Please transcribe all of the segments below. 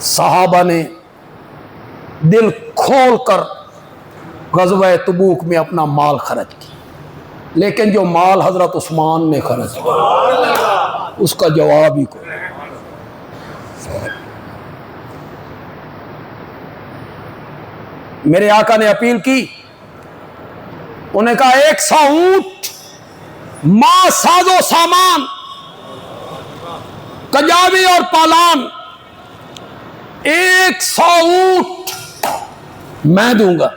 صحابہ نے دل کھول کر غزوہ تبوک میں اپنا مال خرچ کیا، لیکن جو مال حضرت عثمان نے خرچ کیا اس کا جواب ہی کوئی۔ میرے آقا نے اپیل کی، انہوں نے کہا 100 اونٹ، ماں ساز و سامان، کجاوی اور پالان، 100 اونٹ میں دوں گا۔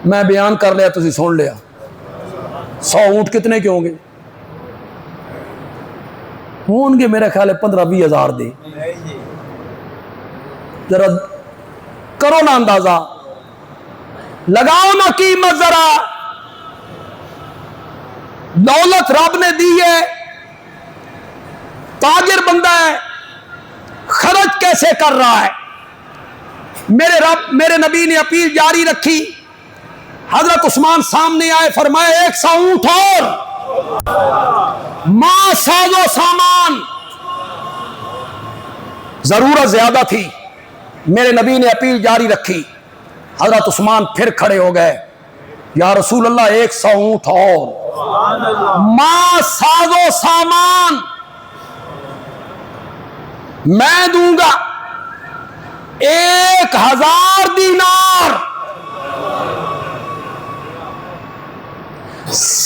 میں بیان کر لیا، تسی سن لیا۔ 100 اونٹ کتنے کے ہوں گے؟ ہوں گے میرے خیال ہے 15-20 ہزار دے۔ ذرا کرو نا اندازہ، لگاؤ نا قیمت ذرا۔ دولت رب نے دی ہے، تاجر بندہ ہے، خرچ کیسے کر رہا ہے؟ میرے نبی نے اپیل جاری رکھی، حضرت عثمان سامنے آئے، فرمایا 100 اونٹ اور ماں ساز و سامان۔ ضرورت زیادہ تھی، میرے نبی نے اپیل جاری رکھی، حضرت عثمان پھر کھڑے ہو گئے، یا رسول اللہ 100 اونٹ اور ماں ساز و سامان میں دوں گا، 1000 دینار،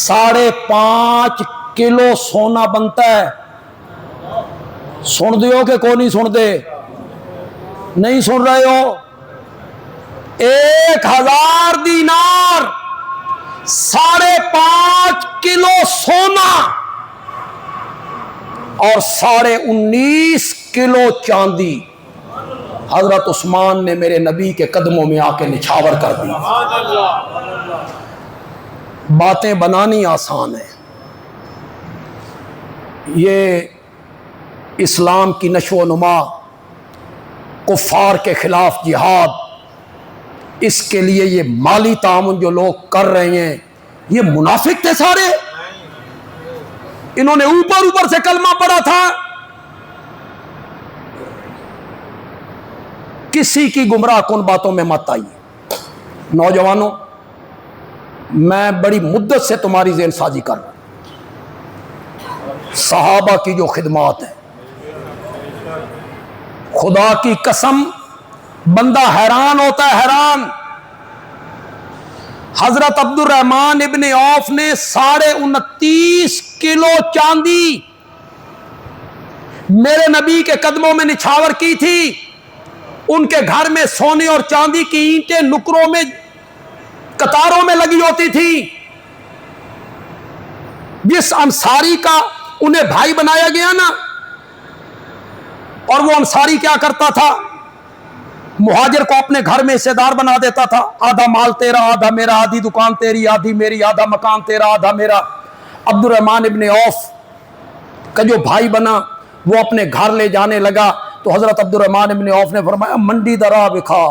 5.5 کلو سونا بنتا ہے۔ سن دیو کہ کوئی نہیں سن دے؟ نہیں سن رہے ہو؟ 1000 دینار، 5.5 کلو سونا اور 19.5 کلو چاندی حضرت عثمان نے میرے نبی کے قدموں میں آ کے نچھاور کر دی۔ باتیں بنانی آسان ہے، یہ اسلام کی نشو و نما، کفار کے خلاف جہاد، اس کے لیے یہ مالی تعاون جو لوگ کر رہے ہیں، یہ منافق تھے سارے؟ انہوں نے اوپر سے کلمہ پڑھا تھا؟ کسی کی گمراہ کن باتوں میں مت آئیے۔ نوجوانوں، میں بڑی مدت سے تمہاری ذہن سازی کر رہا ہوں، صحابہ کی جو خدمات ہیں، خدا کی قسم بندہ حیران ہوتا ہے، حیران۔ حضرت عبد الرحمن ابن عوف نے 29.5 کلو چاندی میرے نبی کے قدموں میں نچھاور کی تھی۔ ان کے گھر میں سونے اور چاندی کی اینٹیں نکروں میں، قطاروں میں لگی ہوتی تھی۔ جس انصاری کا انہیں بھائی بنایا گیا نا، اور وہ انصاری کیا کرتا تھا؟ مہاجر کو اپنے گھر میں حصے دار بنا دیتا تھا، آدھا مال تیرا، آدھا میرا، آدھی دکان تیری، آدھی میری، آدھا مکان تیرا، آدھا میرا۔ عبد الرحمن ابن عوف کا جو بھائی بنا وہ اپنے گھر لے جانے لگا تو حضرت عبد الرحمن ابن عوف نے فرمایا منڈی درا بکھا،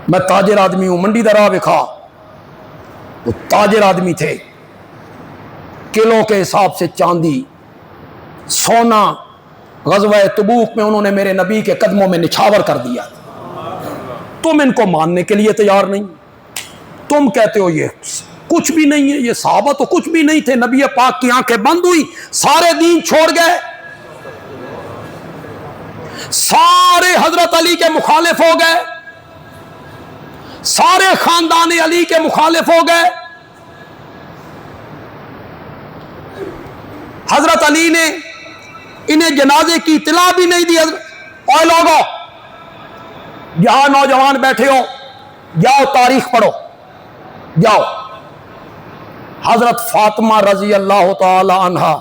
میں تاجر آدمی ہوں، منڈی درا بکھا۔ وہ تاجر آدمی تھے، کلو کے حساب سے چاندی، سونا، غزوہ تبوک میں انہوں نے میرے نبی کے قدموں میں نچھاور کر دیا۔ تم ان کو ماننے کے لیے تیار نہیں، تم کہتے ہو یہ کچھ بھی نہیں ہے، یہ صحابہ تو کچھ بھی نہیں تھے، نبی پاک کی آنکھیں بند ہوئی، سارے دین چھوڑ گئے، سارے حضرت علی کے مخالف ہو گئے، سارے خاندان علی کے مخالف ہو گئے۔ حضرت علی نے انہیں جنازے کی اطلاع بھی نہیں دی۔ اے لوگو، جہاں نوجوان بیٹھے ہو، جاؤ تاریخ پڑھو، جاؤ۔ حضرت فاطمہ رضی اللہ تعالی عنہا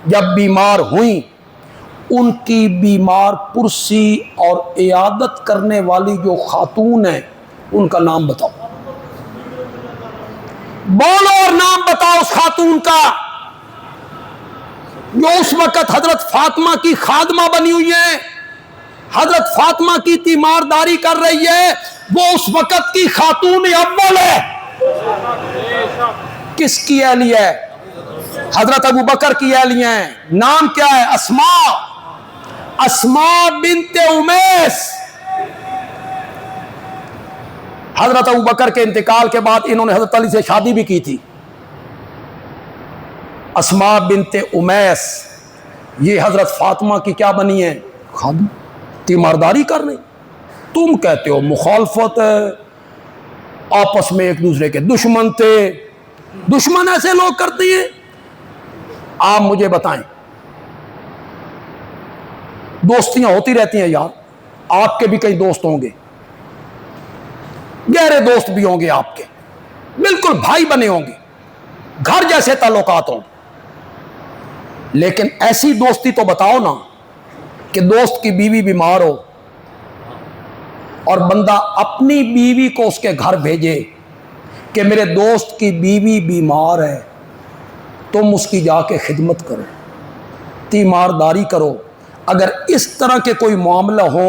جب بیمار ہوئیں، ان کی بیمار پرسی اور عیادت کرنے والی جو خاتون ہیں ان کا نام بتاؤ، بولو اور نام بتاؤ اس خاتون کا جو اس وقت حضرت فاطمہ کی خادمہ بنی ہوئی ہے، حضرت فاطمہ کی تیمارداری کر رہی ہے، وہ اس وقت کی خاتون اول ہے۔ کس کی اہلیہ ہے؟ حضرت ابو بکر کی اہلیہ ہیں، نام کیا ہے؟ اسماء بنت امیس۔ حضرت ابو بکر کے انتقال کے بعد انہوں نے حضرت علی سے شادی بھی کی تھی۔ اسماء بنت امیس یہ حضرت فاطمہ کی کیا بنی ہے؟ خادم۔ تیمارداری کر رہی، تم کہتے ہو مخالفت ہے، آپس میں ایک دوسرے کے دشمن تھے۔ دشمن ایسے لوگ کرتے ہیں؟ آپ مجھے بتائیں، دوستیاں ہوتی رہتی ہیں یار، آپ کے بھی کئی دوست ہوں گے، گہرے دوست بھی ہوں گے آپ کے، بالکل بھائی بنے ہوں گے، گھر جیسے تعلقات ہوں گے، لیکن ایسی دوستی تو بتاؤ نا کہ دوست کی بیوی بیمار ہو اور بندہ اپنی بیوی کو اس کے گھر بھیجے کہ میرے دوست کی بیوی بیمار ہے، تم اس کی جا کے خدمت کرو، تیمارداری کرو۔ اگر اس طرح کے کوئی معاملہ ہو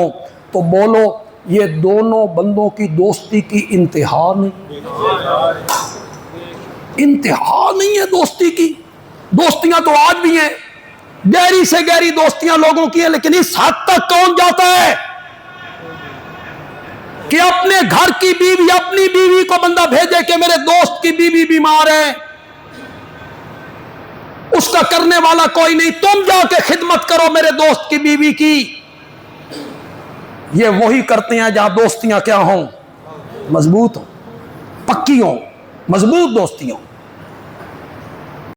تو بولو یہ دونوں بندوں کی دوستی کی انتہا نہیں، انتہا نہیں ہے دوستی کی۔ دوستیاں تو آج بھی ہیں، گہری سے گہری دوستیاں لوگوں کی ہیں، لیکن اس حد تک کون جاتا ہے کہ اپنے گھر کی بیوی، اپنی بیوی کو بندہ بھیجے کہ میرے دوست کی بیوی بیمار ہے، اس کا کرنے والا کوئی نہیں، تم جا کے خدمت کرو میرے دوست کی بیوی کی۔ یہ وہی کرتے ہیں جہاں دوستیاں کیا ہوں؟ مضبوط ہوں، پکی ہوں، مضبوط دوستیاں ہوں۔